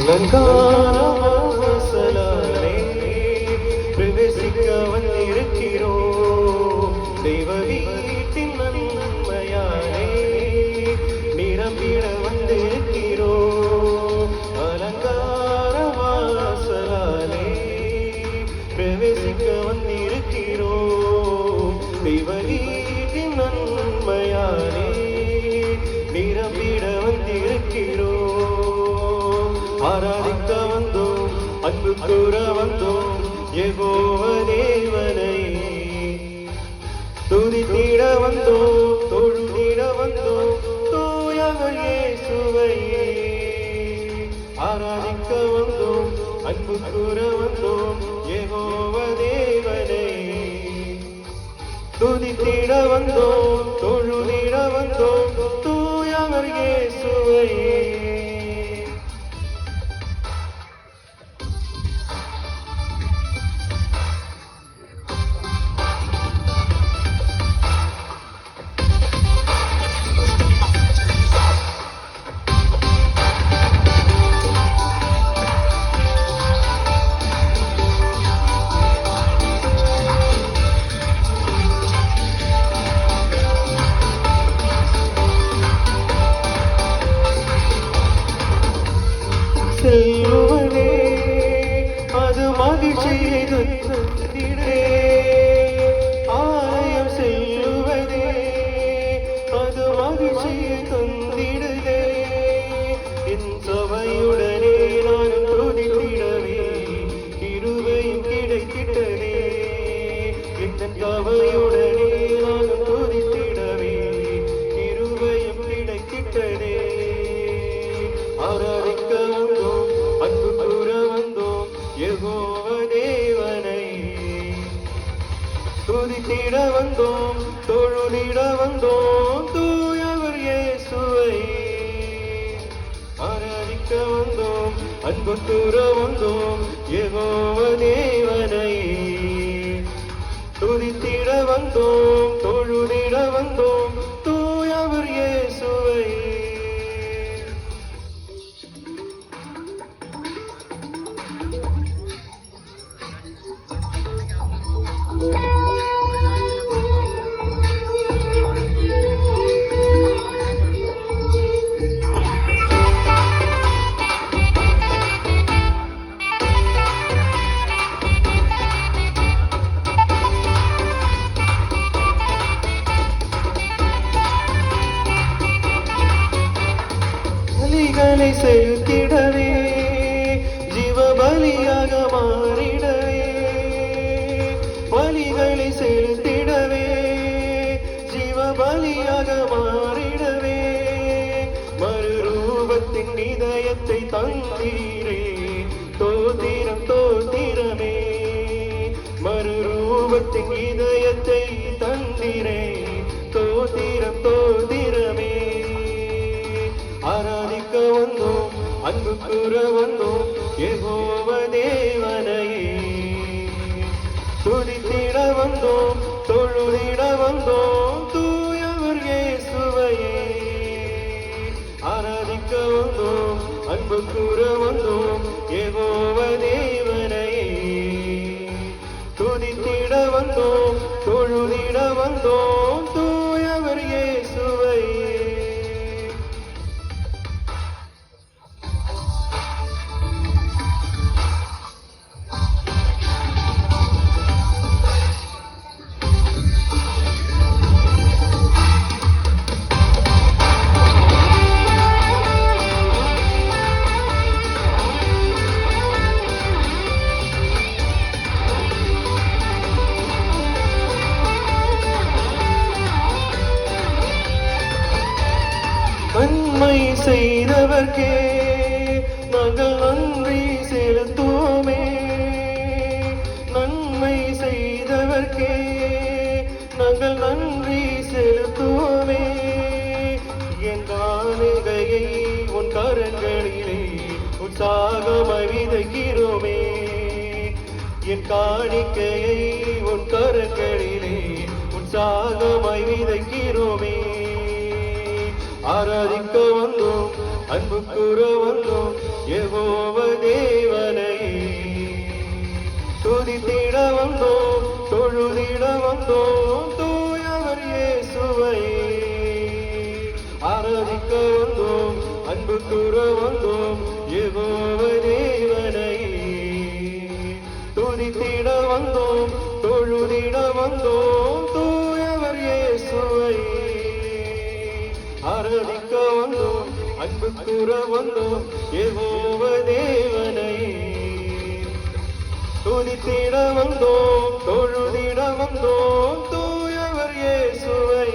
அலங்காரவாசலாலே பிரவேசிக்க வந்திருக்கிறோம். தெய்வ வீட்டின் நன்மையாலே நிரம்பிட வந்திருக்கிறோம். அலங்காரவாசலாலே பிரவேசிக்க வந்திருக்கிறோம். தெய்வ வீட்டின் நன்மையாலே நிரம்பிட வந்திருக்கிறோம். ஆராதிக்க வந்தோம், அன்பு கூற வந்தோம், யெகோவ தேவனை துதித்திட வந்தோம், தொழுதிட வந்தோம், தூயவர் இயேசுவை. ஆராதிக்க வந்தோம், அன்பு கூற வந்தோம், யெகோவ தேவனை துதித்திட வந்தோம், தொழுதிட வந்தோம், தூயவர் இயேசுவை. செல்வனே அது மகிழ்ச்சியை தந்திடே, ஆலயம் செல்லுவதே அது மகிழ்ச்சியை தந்திடுதே. என் சபையுடனே நான் துதித்திடவே கிருபையும் கிடைத்திட்டதே. என் சபையுடனே நான் துதித்திடவே கிருபையும் கிடைத்திட்டதே. ஆராதிக்க வந்தோம், அன்பு கூற வந்தோம், யெகோவ தேவனை துதித்திட வந்தோம், தொழுதிட வந்தோம், தூயவர் இயேசுவை. ஆராதிக்க வந்தோம், அன்பு கூற வந்தோம், யெகோவ தேவனை துதித்திட வந்தோம், தொழுதிட வந்தோம், தூயவர் இயேசுவை. பலிகளை செலுத்திடவே, ஜீவ பலியாக மாறிடவே. பலிகளை செலுத்திடவே, ஜீவ பலியாக மாறிடவே. மறுரூபத்தின் இதயத்தை தந்தீரே, தோத்திரம் தோத்திரமே. மறுரூபத்தின் இதயத்தை தந்தீரே, தோத்திரம் தோத்திரமே. ஆராதிக்க வந்தோம், அன்பு கூற வந்தோம், யெகோவ தேவனையே துதித்திட வந்தோம், தொழுதிட வந்தோம், தூயவர் இயேசுவையே. ஆராதிக்க வந்தோம், அன்பு கூற வந்தோம், யெகோவ தேவனையே துதித்திட வந்தோம், தொழுதிட வந்தோம், தூயவர் இயேசுவை. நன்மை செய்தவர்க்கே நாங்கள் நன்றி செலுத்துவோமே. நன்மை செய்தவர்க்கே நாங்கள் நன்றி செலுத்துவோமே. என் காணிகையை உன் கரங்களிலே உற்சாகமாய் விதைக்கிறோமே. என் காணிக்கையை உன் கரங்களிலே உற்சாகமாய் விதைக்கிறோமே. ஆராதிக்க வந்தோம், அன்பு கூற வந்தோம் யெகோவா தேவனை. துதித்திட வந்தோம் தொழுதிட வந்தோம் தூயவர் இயேசுவை. ஆராதிக்க வந்தோம் அன்பு கூற வந்தோம் யெகோவா தேவனை. துதித்திட வந்தோம் தொழுதிட வந்தோம் தூயவர் இயேசுவை. ஆராதிக்க வந்தோம் அன்பு கூற வந்தோம் யெகோவா தேவனை. துதித்திட வந்தோம் தொழுதிட வந்தோம் தூயவர் இயேசுவை.